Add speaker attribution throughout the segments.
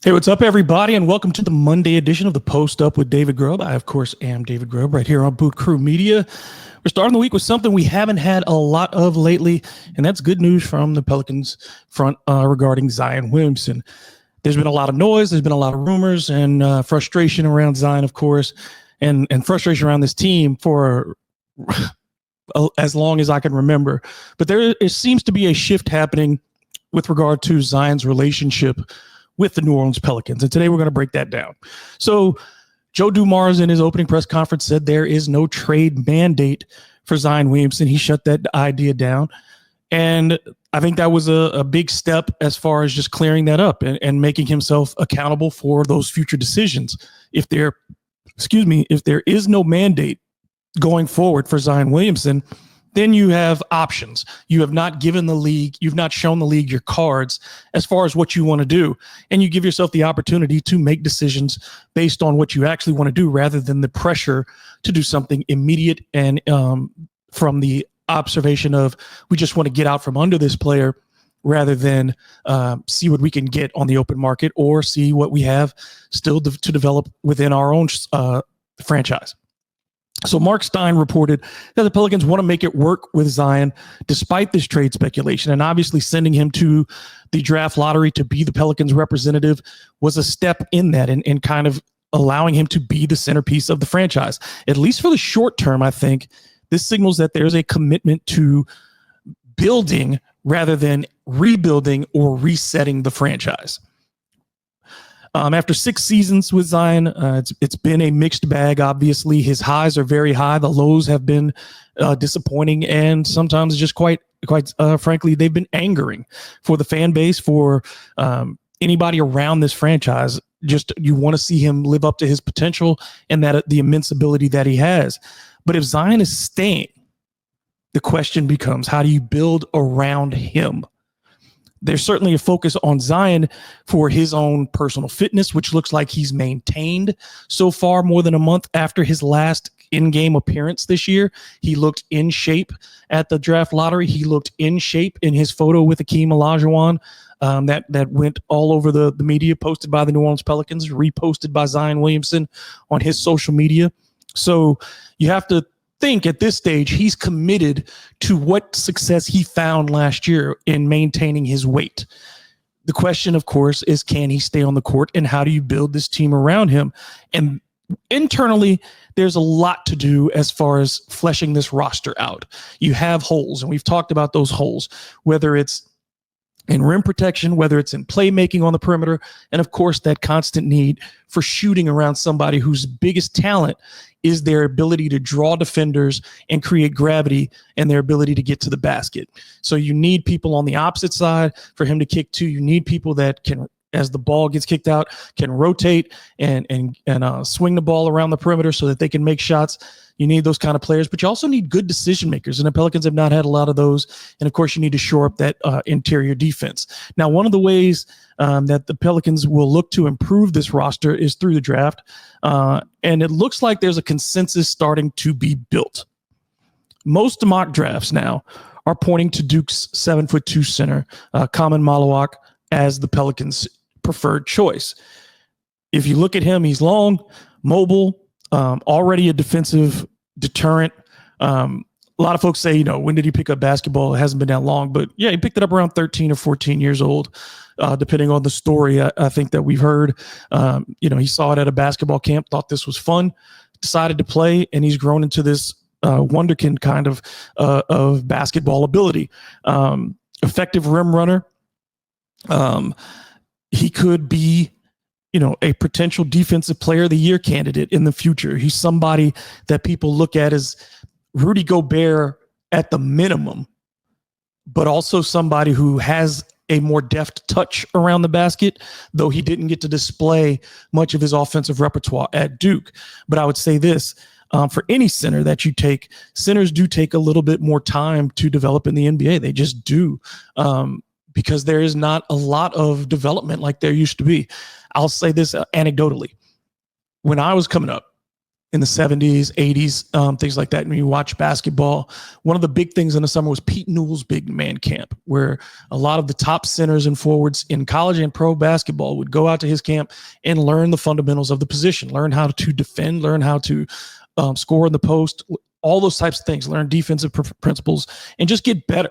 Speaker 1: Hey, what's up, everybody, and welcome to the Monday edition of the Post Up with David Grubb. I, of course, am David Grubb right here on Boot Crew Media. We're starting the week with something we haven't had a lot of lately, and that's good news from the Pelicans front regarding Zion Williamson. There's been a lot of noise, there's been a lot of rumors and frustration around Zion, of course, and frustration around this team for as long as I can remember. But there seems to be a shift happening with regard to Zion's relationship with the New Orleans Pelicans. And today we're going to break that down. So Joe Dumars in his opening press conference said there is no trade mandate for Zion Williamson. He shut that idea down. And I think that was a big step as far as just clearing that up and making himself accountable for those future decisions. If there is no mandate going forward for Zion Williamson, then you have options. You have not given the league, you've not shown the league your cards as far as what you want to do. And you give yourself the opportunity to make decisions based on what you actually want to do rather than the pressure to do something immediate and from the observation of we just want to get out from under this player rather than see what we can get on the open market or see what we have still to develop within our own franchise. So Mark Stein reported that the Pelicans want to make it work with Zion despite this trade speculation, and obviously sending him to the draft lottery to be the Pelicans representative was a step in that and kind of allowing him to be the centerpiece of the franchise. At least for the short term, I think this signals that there's a commitment to building rather than rebuilding or resetting the franchise. After 6 seasons with Zion, it's been a mixed bag. Obviously, his highs are very high. The lows have been disappointing, and sometimes just quite frankly, they've been angering for the fan base, for anybody around this franchise. Just you want to see him live up to his potential and that the immense ability that he has. But if Zion is staying, the question becomes, how do you build around him? There's certainly a focus on Zion for his own personal fitness, which looks like he's maintained so far more than a month after his last in-game appearance this year. He looked in shape at the draft lottery. He looked in shape in his photo with Hakeem Olajuwon that went all over the media, posted by the New Orleans Pelicans, reposted by Zion Williamson on his social media. So you have to think at this stage he's committed to what success he found last year in maintaining his weight. The question, of course, is can he stay on the court, and how do you build this team around him? And internally, there's a lot to do as far as fleshing this roster out. You have holes, and we've talked about those holes, whether it's in rim protection, whether it's in playmaking on the perimeter, and of course that constant need for shooting around somebody whose biggest talent is their ability to draw defenders and create gravity and their ability to get to the basket. So you need people on the opposite side for him to kick to. You need people that can, as the ball gets kicked out, can rotate and swing the ball around the perimeter so that they can make shots. You need those kind of players, but you also need good decision makers, and the Pelicans have not had a lot of those. And of course, you need to shore up that interior defense. Now, one of the ways that the Pelicans will look to improve this roster is through the draft, and it looks like there's a consensus starting to be built. Most mock drafts now are pointing to Duke's 7'2" center, Khaman Maluach, as the Pelicans' preferred choice. If you look at him, he's long, mobile, already a defensive deterrent. A lot of folks say, when did he pick up basketball? It hasn't been that long, but yeah, he picked it up around 13 or 14 years old, depending on the story. I think that we've heard. He saw it at a basketball camp, thought this was fun, decided to play, and he's grown into this wonderkind kind of basketball ability. Effective rim runner. He could be a potential defensive player of the year candidate in the future. He's somebody that people look at as Rudy Gobert at the minimum, but also somebody who has a more deft touch around the basket, though he didn't get to display much of his offensive repertoire at Duke. But I would say this, for any center that you take, centers do take a little bit more time to develop in the NBA. They just do. Because there is not a lot of development like there used to be. I'll say this anecdotally. When I was coming up, in the 70s, 80s, things like that. And when you watch basketball, one of the big things in the summer was Pete Newell's big man camp, where a lot of the top centers and forwards in college and pro basketball would go out to his camp and learn the fundamentals of the position, learn how to defend, learn how to score in the post, all those types of things, learn defensive principles, and just get better.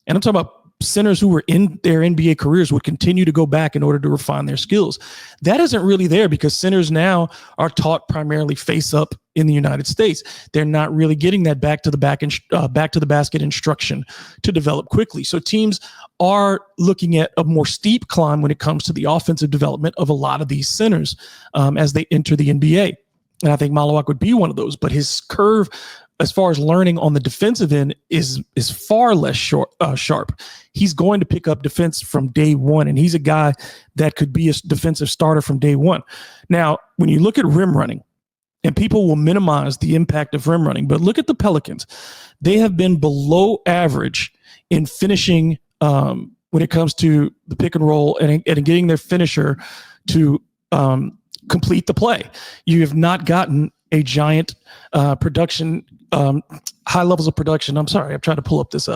Speaker 1: And I'm talking about centers who were in their NBA careers would continue to go back in order to refine their skills. That isn't really there because centers now are taught primarily face up in the United States. They're not really getting that back to the basket instruction to develop quickly. So teams are looking at a more steep climb when it comes to the offensive development of a lot of these centers as they enter the NBA. And I think Maluach would be one of those, but his curve as far as learning on the defensive end is far less sharp. He's going to pick up defense from day one, and he's a guy that could be a defensive starter from day one. Now, when you look at rim running, and people will minimize the impact of rim running, but look at the Pelicans. They have been below average in finishing when it comes to the pick and roll and getting their finisher to complete the play. You have not gotten a giant production, high levels of production. I'm sorry, I'm trying to pull up this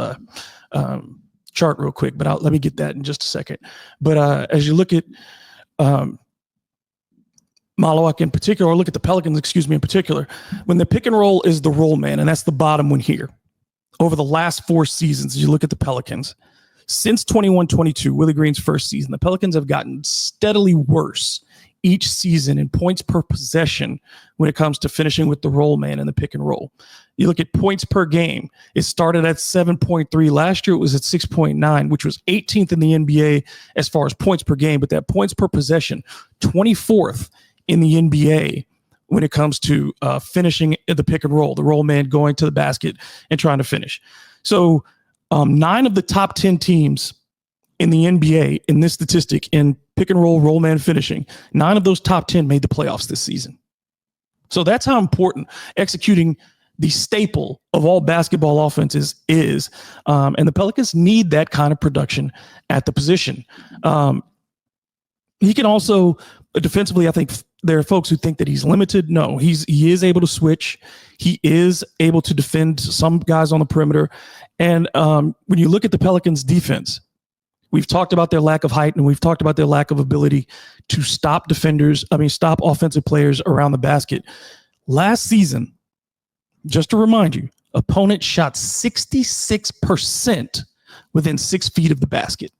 Speaker 1: chart real quick, but let me get that in just a second. But as you look at Maluach in particular, or look at the Pelicans, in particular, when the pick and roll is the roll man, and that's the bottom one here, over the last 4 seasons, you look at the Pelicans, since 21-22, Willie Green's first season, the Pelicans have gotten steadily worse each season in points per possession when it comes to finishing with the roll man and the pick and roll. You look at points per game. It started at 7.3. Last year, it was at 6.9, which was 18th in the NBA as far as points per game. But that points per possession, 24th in the NBA when it comes to finishing the pick and roll, the roll man going to the basket and trying to finish. So 9 of the top 10 teams in the NBA in this statistic in pick and roll man finishing, 9 of those top 10 made the playoffs this season. So that's how important executing the staple of all basketball offenses is. And the Pelicans need that kind of production at the position. He can also defensively, I think there are folks who think that he's limited. No, he is able to switch. He is able to defend some guys on the perimeter. And when you look at the Pelicans defense, we've talked about their lack of height and we've talked about their lack of ability to stop stop offensive players around the basket. Last season, just to remind you, opponents shot 66% within 6 feet of the basket.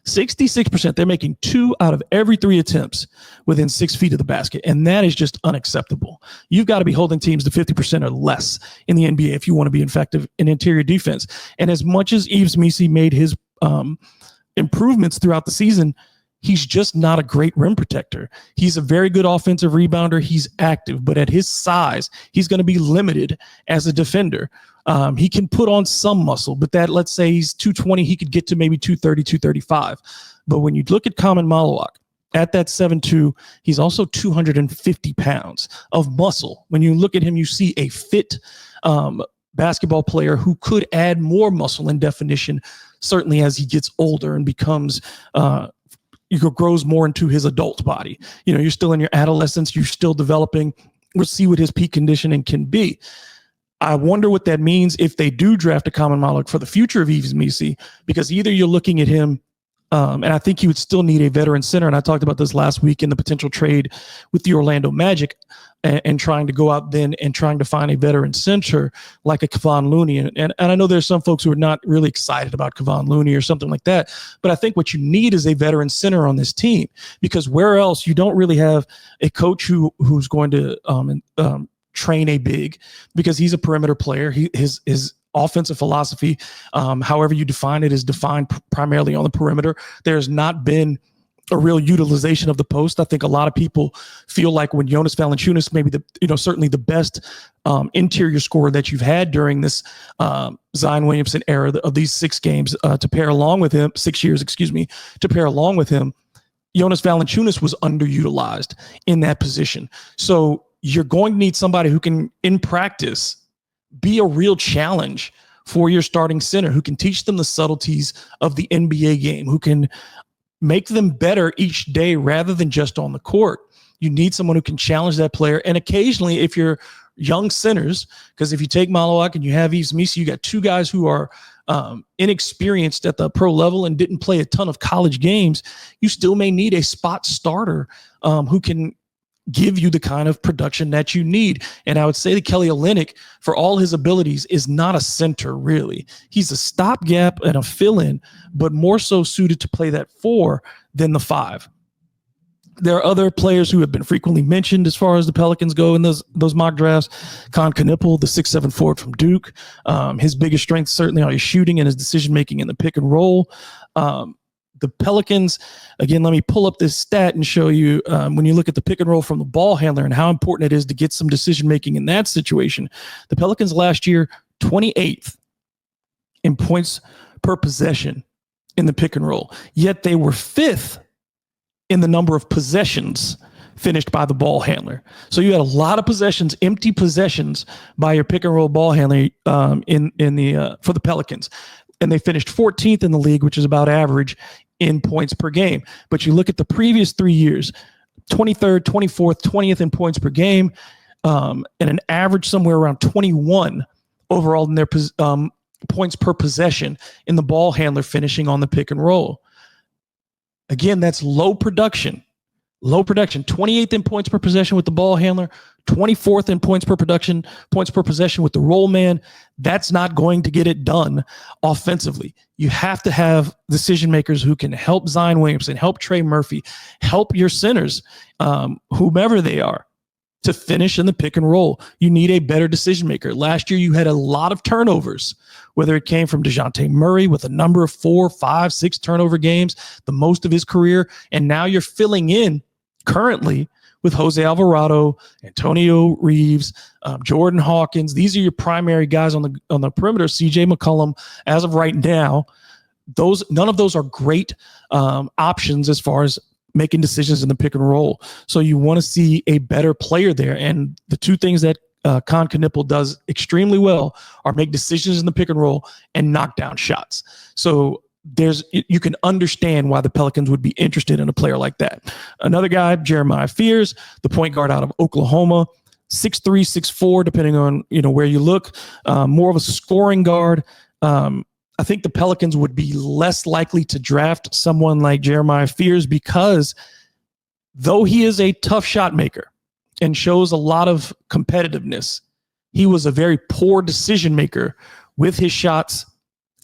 Speaker 1: 66%. They're making 2 out of every 3 attempts within 6 feet of the basket. And that is just unacceptable. You've got to be holding teams to 50% or less in the NBA if you want to be effective in interior defense. And as much as Yves Missi made his improvements throughout the season, he's just not a great rim protector. He's a very good offensive rebounder. He's active, but at his size, he's going to be limited as a defender. He can put on some muscle, but that, let's say he's 220, he could get to maybe 230, 235. But when you look at Khaman Maluach, at that 7'2", he's also 250 pounds of muscle. When you look at him, you see a fit basketball player who could add more muscle and definition, certainly as he gets older and becomes grows more into his adult body. You're still in your adolescence, you're still developing. We'll see what his peak conditioning can be. I wonder what that means if they do draft a Khaman Maluach for the future of Yves Missi, because either you're looking at him, and I think he would still need a veteran center. And I talked about this last week in the potential trade with the Orlando Magic and trying to go out then and trying to find a veteran center like a Kevon Looney. And I know there's some folks who are not really excited about Kevon Looney or something like that. But I think what you need is a veteran center on this team, because where else you don't really have a coach who's going to train a big, because he's a perimeter player. His offensive philosophy, however you define it, is defined primarily on the perimeter. There's not been a real utilization of the post. I think a lot of people feel like when Jonas Valanciunas, maybe certainly the best interior scorer that you've had during this Zion Williamson era of these 6 games to pair along with him, 6 years, to pair along with him, Jonas Valanciunas was underutilized in that position. So you're going to need somebody who can, in practice, be a real challenge for your starting center, who can teach them the subtleties of the NBA game, who can make them better each day rather than just on the court. You need someone who can challenge that player. And occasionally, if you're young centers, because if you take Maluach and you have Yves Missi, you got two guys who are inexperienced at the pro level and didn't play a ton of college games, you still may need a spot starter who can give you the kind of production that you need. And I would say that Kelly Olynyk, for all his abilities, is not a center, really. He's a stopgap and a fill-in, but more so suited to play that 4 than the 5. There are other players who have been frequently mentioned as far as the Pelicans go in those mock drafts. Khaman Maluach, the 6'7" forward from Duke. His biggest strength certainly are his shooting and his decision-making in the pick and roll. The Pelicans, again, let me pull up this stat and show you when you look at the pick and roll from the ball handler and how important it is to get some decision-making in that situation. The Pelicans last year, 28th in points per possession in the pick and roll, yet they were 5th in the number of possessions finished by the ball handler. So you had a lot of possessions, empty possessions by your pick and roll ball handler for the Pelicans. And they finished 14th in the league, which is about average in points per game. But you look at the previous 3 years, 23rd, 24th, 20th in points per game, and an average somewhere around 21 overall in their points per possession in the ball handler finishing on the pick and roll. Again, that's low production. 28th in points per possession with the ball handler, 24th in points per possession with the roll man. That's not going to get it done offensively. You have to have decision makers who can help Zion Williamson, help Trey Murphy, help your centers, whomever they are, to finish in the pick and roll. You need a better decision maker. Last year, you had a lot of turnovers, whether it came from DeJounte Murray with a number of 4, 5, 6 turnover games, the most of his career. And now you're filling in currently with Jose Alvarado, Antonio Reeves, Jordan Hawkins. These are your primary guys on the perimeter. CJ McCollum, as of right now, none of those are great options as far as making decisions in the pick and roll. So you want to see a better player there. And the two things that Khaman Maluach does extremely well are make decisions in the pick and roll and knock down shots. So you can understand why the Pelicans would be interested in a player like that. Another guy, Jeremiah Fears, the point guard out of Oklahoma, 6'3", 6'4", depending on where you look, more of a scoring guard. I think the Pelicans would be less likely to draft someone like Jeremiah Fears because though he is a tough shot maker and shows a lot of competitiveness, he was a very poor decision maker with his shots,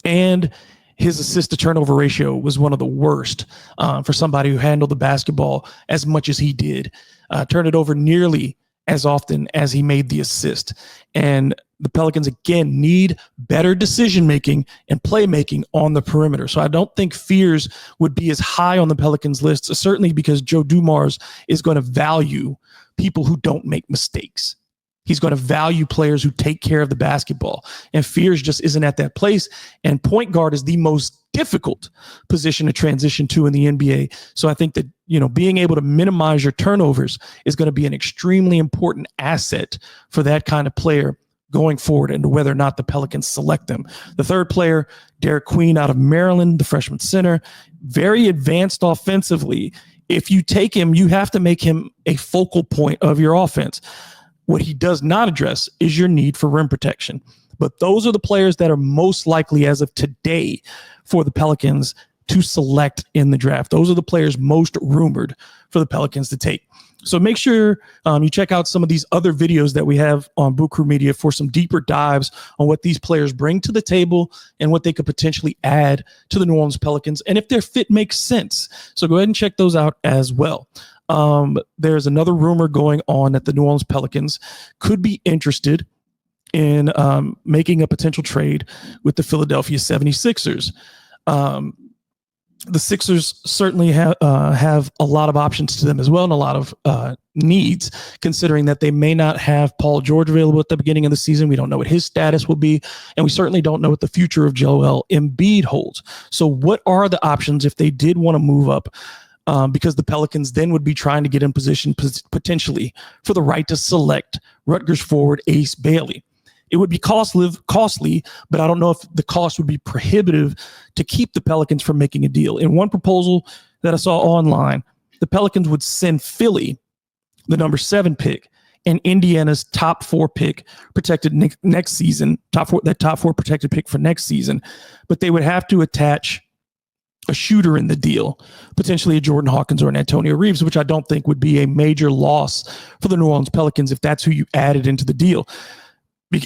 Speaker 1: and his assist to turnover ratio was one of the worst for somebody who handled the basketball as much as he did. Turned it over nearly as often as he made the assist. And the Pelicans, again, need better decision-making and playmaking on the perimeter. So I don't think Fears would be as high on the Pelicans list, certainly because Joe Dumars is going to value people who don't make mistakes. He's going to value players who take care of the basketball. And Fears just isn't at that place. And point guard is the most difficult position to transition to in the NBA. So I think that, being able to minimize your turnovers is going to be an extremely important asset for that kind of player going forward and whether or not the Pelicans select them. The third player, Derek Queen out of Maryland, the freshman center, very advanced offensively. If you take him, you have to make him a focal point of your offense. What he does not address is your need for rim protection. But those are the players that are most likely as of today for the Pelicans to select in the draft. Those are the players most rumored for the Pelicans to take. So make sure you check out some of these other videos that we have on Boot Crew Media for some deeper dives on what these players bring to the table and what they could potentially add to the New Orleans Pelicans and if their fit makes sense. So go ahead and check those out as well. There's another rumor going on that the New Orleans Pelicans could be interested in making a potential trade with the Philadelphia 76ers. The Sixers certainly have a lot of options to them as well and a lot of needs, considering that they may not have Paul George available at the beginning of the season. We don't know what his status will be, and we certainly don't know what the future of Joel Embiid holds. So what are the options if they did want to move up? Because the Pelicans then would be trying to get in position potentially for the right to select Rutgers forward Ace Bailey. It would be costly, but I don't know if the cost would be prohibitive to keep the Pelicans from making a deal. In one proposal that I saw online, the Pelicans would send Philly the number 7 pick, and Indiana's top 4 pick protected next season, top 4 protected pick for next season, but they would have to attach a shooter in the deal, potentially a Jordan Hawkins or an Antonio Reeves, which I don't think would be a major loss for the New Orleans Pelicans if that's who you added into the deal.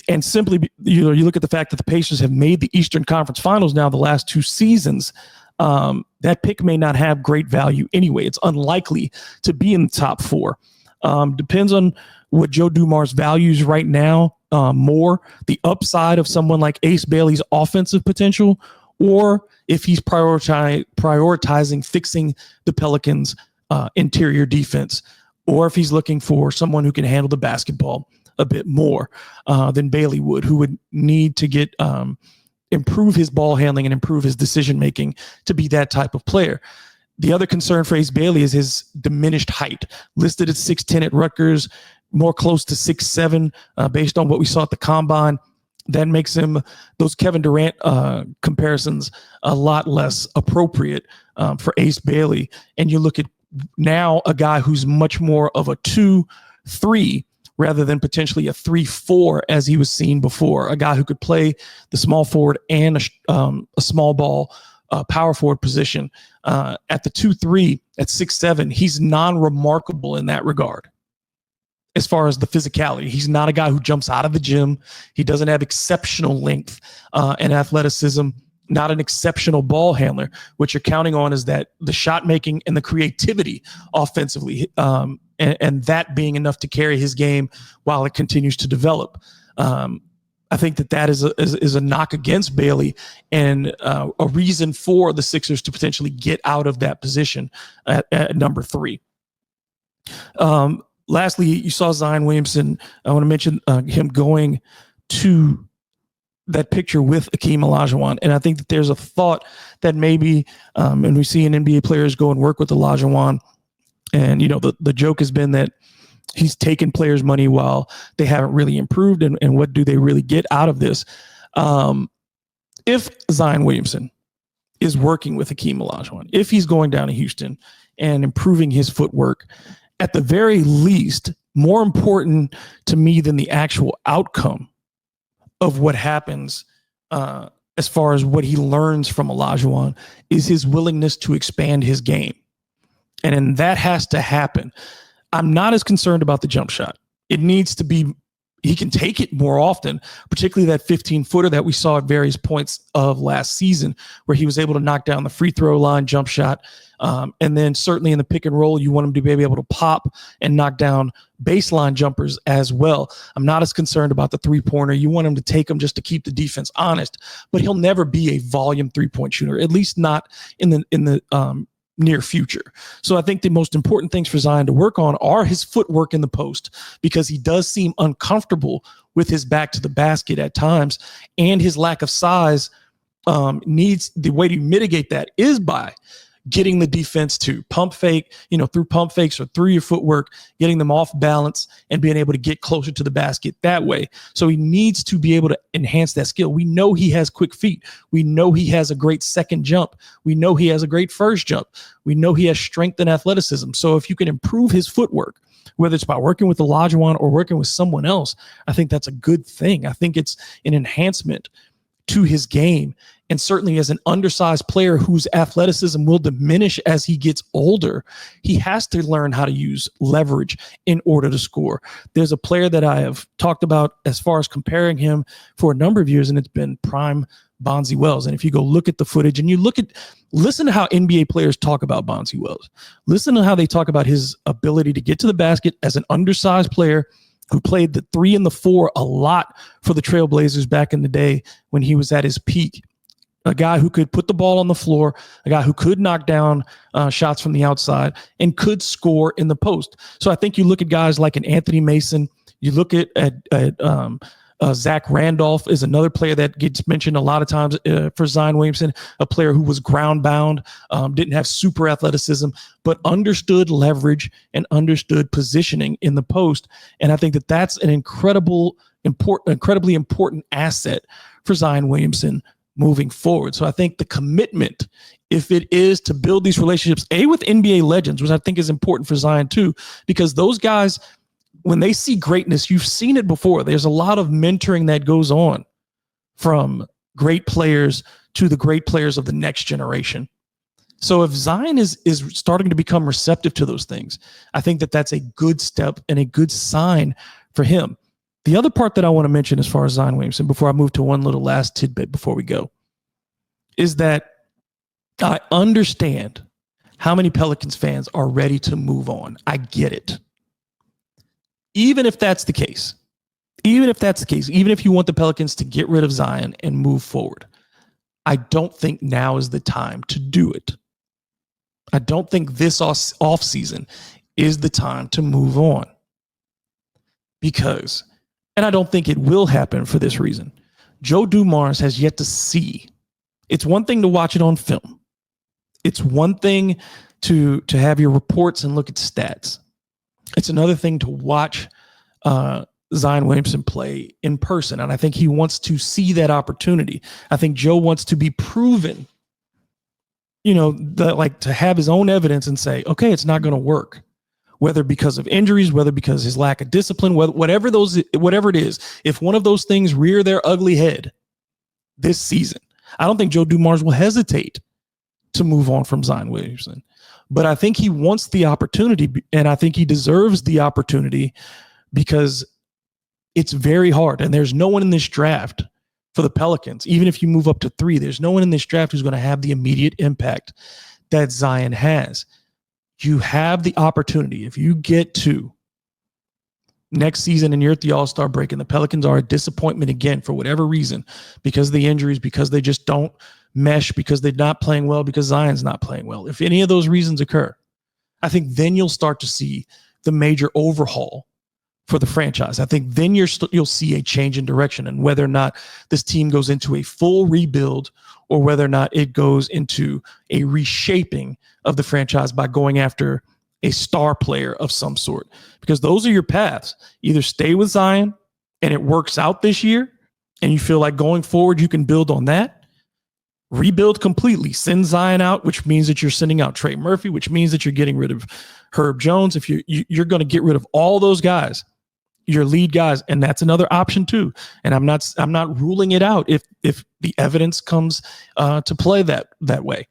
Speaker 1: And simply, you look at the fact that the Pacers have made the Eastern Conference Finals now the last 2 seasons. That pick may not have great value anyway. It's unlikely to be in the top 4. Depends on what Joe Dumars values right now more, the upside of someone like Ace Bailey's offensive potential, or if he's prioritizing fixing the Pelicans' interior defense, or if he's looking for someone who can handle the basketball a bit more than Bailey would, who would need to get improve his ball handling and improve his decision making to be that type of player. The other concern for Ace Bailey is his diminished height, listed at 6'10" at Rutgers, more close to 6'7" based on what we saw at the combine. That makes him, those Kevin Durant comparisons, a lot less appropriate for Ace Bailey. And you look at now a guy who's much more of a 2-3 rather than potentially a 3-4 as he was seen before, a guy who could play the small forward and a small ball power forward position. At the 2-3 at 6'7", he's non-remarkable in that regard. As far as the physicality, he's not a guy who jumps out of the gym. He doesn't have exceptional length and athleticism, not an exceptional ball handler. What you're counting on is that the shot making and the creativity offensively, and that being enough to carry his game while it continues to develop. I think that is a knock against Bailey and a reason for the Sixers to potentially get out of that position at number 3. Lastly, you saw Zion Williamson. I want to mention him going to that picture with Hakeem Olajuwon. And I think that there's a thought that maybe, and we see NBA players go and work with Olajuwon. And, the joke has been that he's taken players' money while they haven't really improved. And what do they really get out of this? If Zion Williamson is working with Hakeem Olajuwon, if he's going down to Houston and improving his footwork, at the very least, more important to me than the actual outcome of what happens as far as what he learns from Olajuwon is his willingness to expand his game. And that has to happen. I'm not as concerned about the jump shot. It needs to be, he can take it more often, particularly that 15-footer that we saw at various points of last season where he was able to knock down the free throw line jump shot. And then certainly in the pick and roll, you want him to be able to pop and knock down baseline jumpers as well. I'm not as concerned about the 3-pointer. You want him to take them just to keep the defense honest, but he'll never be a volume 3-point shooter, at least not in the near future. So I think the most important things for Zion to work on are his footwork in the post, because he does seem uncomfortable with his back to the basket at times, and his lack of size needs, the way to mitigate that is by getting the defense to pump fake, through pump fakes or through your footwork, getting them off balance and being able to get closer to the basket that way. So he needs to be able to enhance that skill. We know he has quick feet. We know he has a great second jump. We know he has a great first jump. We know he has strength and athleticism. So if you can improve his footwork, whether it's by working with Olajuwon or working with someone else, I think that's a good thing. I think it's an enhancement to his game. And certainly as an undersized player whose athleticism will diminish as he gets older, he has to learn how to use leverage in order to score. There's a player that I have talked about as far as comparing him for a number of years, and it's been prime Bonzi Wells. And if you go look at the footage and you listen to how NBA players talk about Bonzi Wells, listen to how they talk about his ability to get to the basket as an undersized player who played the 3 and the 4 a lot for the Trailblazers back in the day when he was at his peak. A guy who could put the ball on the floor, a guy who could knock down shots from the outside and could score in the post. So I think you look at guys like an Anthony Mason, you look at Zach Randolph is another player that gets mentioned a lot of times for Zion Williamson, a player who was ground bound, didn't have super athleticism, but understood leverage and understood positioning in the post. And I think that that's an incredibly important asset for Zion Williamson moving forward. So I think the commitment if it is to build these relationships, with NBA legends, which I think is important for Zion too, because those guys, when they see greatness, you've seen it before. There's a lot of mentoring that goes on from great players to the great players of the next generation. So if Zion is starting to become receptive to those things, I think that that's a good step and a good sign for him. The other part that I want to mention as far as Zion Williamson, before I move to one little last tidbit before we go, is that I understand how many Pelicans fans are ready to move on. I get it. Even if that's the case, even if you want the Pelicans to get rid of Zion and move forward, I don't think now is the time to do it. I don't think this offseason is the time to move on. Because, and I don't think it will happen for this reason, Joe Dumars has yet to see. It's one thing to watch it on film. It's one thing to have your reports and look at stats. It's another thing to watch Zion Williamson play in person. And I think he wants to see that opportunity. I think Joe wants to be proven, like to have his own evidence and say, okay, it's not going to work, whether because of injuries, whether because his lack of discipline, whatever it is. If one of those things rear their ugly head this season, I don't think Joe Dumars will hesitate to move on from Zion Williamson. But I think he wants the opportunity, and I think he deserves the opportunity, because it's very hard. And there's no one in this draft for the Pelicans, even if you move up to 3, there's no one in this draft who's going to have the immediate impact that Zion has. You have the opportunity. If you get to next season and you're at the All-Star break and the Pelicans are a disappointment again for whatever reason, because of the injuries, because they just don't mesh, because they're not playing well, because Zion's not playing well. If any of those reasons occur, I think then you'll start to see the major overhaul for the franchise. I think then you'll see a change in direction, and whether or not this team goes into a full rebuild or whether or not it goes into a reshaping of the franchise by going after a star player of some sort, because those are your paths. Either stay with Zion and it works out this year and you feel like going forward you can build on that, rebuild completely, send Zion out, which means that you're sending out Trey Murphy, which means that you're getting rid of Herb Jones. If you're going to get rid of all those guys, your lead guys, and that's another option too. And I'm not ruling it out if the evidence comes to play that way.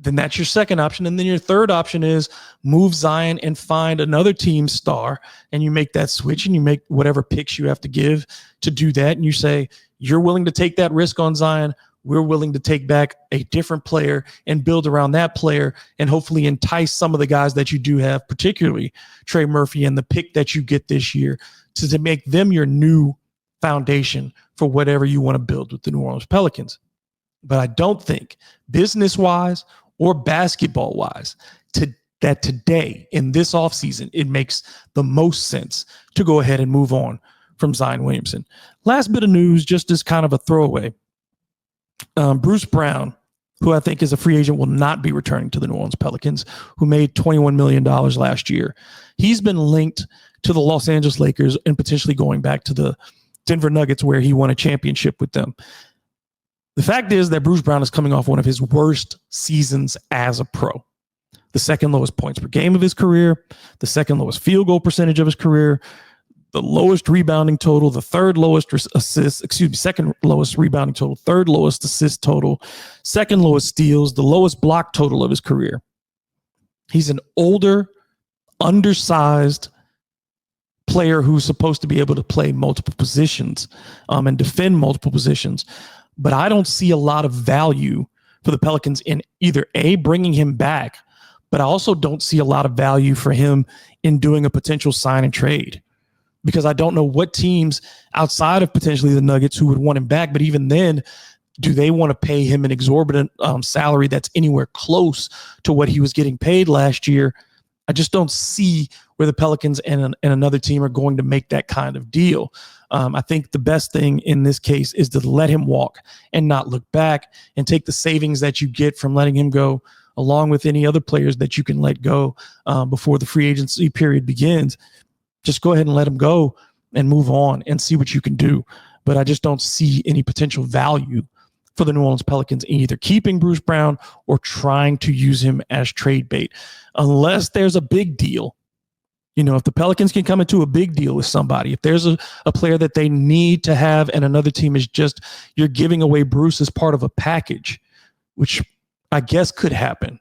Speaker 1: Then that's your second option. And then your third option is move Zion and find another team star, and you make that switch and you make whatever picks you have to give to do that. And you say, you're willing to take that risk on Zion. We're willing to take back a different player and build around that player and hopefully entice some of the guys that you do have, particularly Trey Murphy and the pick that you get this year, to make them your new foundation for whatever you want to build with the New Orleans Pelicans. But I don't think business-wise or basketball-wise that today in this offseason, it makes the most sense to go ahead and move on from Zion Williamson. Last bit of news, just as kind of a throwaway. Bruce Brown, who I think is a free agent, will not be returning to the New Orleans Pelicans, who made $21 million last year. He's been linked to the Los Angeles Lakers and potentially going back to the Denver Nuggets, where he won a championship with them. The fact is that Bruce Brown is coming off one of his worst seasons as a pro. The second lowest points per game of his career, the second lowest field goal percentage of his career, the lowest rebounding total, the third lowest second lowest rebounding total, third lowest assist total, second lowest steals, the lowest block total of his career. He's an older, undersized player who's supposed to be able to play multiple positions and defend multiple positions. But I don't see a lot of value for the Pelicans in either A, bringing him back, but I also don't see a lot of value for him in doing a potential sign and trade, because I don't know what teams outside of potentially the Nuggets who would want him back. But even then, do they want to pay him an exorbitant salary that's anywhere close to what he was getting paid last year? I just don't see where the Pelicans and another team are going to make that kind of deal. I think the best thing in this case is to let him walk and not look back, and take the savings that you get from letting him go, along with any other players that you can let go before the free agency period begins. Just go ahead and let him go and move on and see what you can do. But I just don't see any potential value for the New Orleans Pelicans in either keeping Bruce Brown or trying to use him as trade bait. Unless there's a big deal, if the Pelicans can come into a big deal with somebody, if there's a player that they need to have and another team is just, you're giving away Bruce as part of a package, which I guess could happen.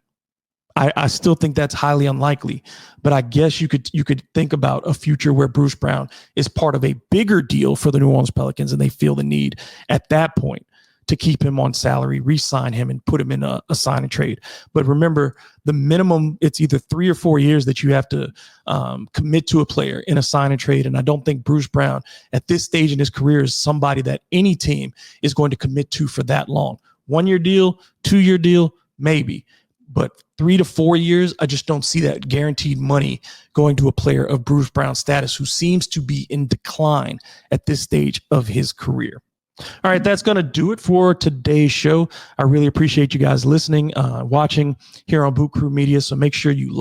Speaker 1: I still think that's highly unlikely, but I guess you could think about a future where Bruce Brown is part of a bigger deal for the New Orleans Pelicans, and they feel the need at that point to keep him on salary, re-sign him, and put him in a sign and trade. But remember, the minimum, it's either 3 or 4 years that you have to commit to a player in a sign and trade. And I don't think Bruce Brown at this stage in his career is somebody that any team is going to commit to for that long. 1-year deal, 2-year deal, maybe. But 3 to 4 years, I just don't see that guaranteed money going to a player of Bruce Brown's status who seems to be in decline at this stage of his career. All right, that's going to do it for today's show. I really appreciate you guys listening, watching here on Boot Crew Media. So make sure you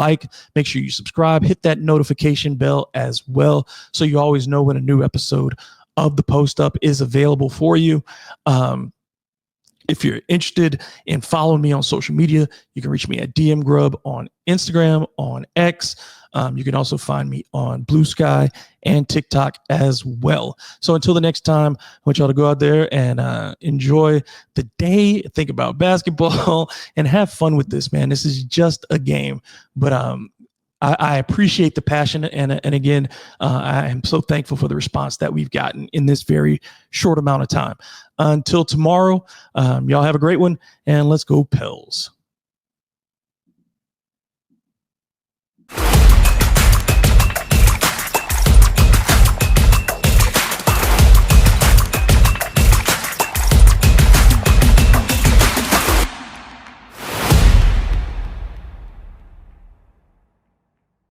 Speaker 1: make sure you subscribe, hit that notification bell as well, so you always know when a new episode of the Post Up is available for you. If you're interested in following me on social media, you can reach me at DM Grubb on Instagram, on X. You can also find me on Blue Sky and TikTok as well. So until the next time, I want y'all to go out there and enjoy the day, think about basketball, and have fun with this, man. This is just a game, but I appreciate the passion, and again, I am so thankful for the response that we've gotten in this very short amount of time. Until tomorrow, y'all have a great one, and let's go Pels.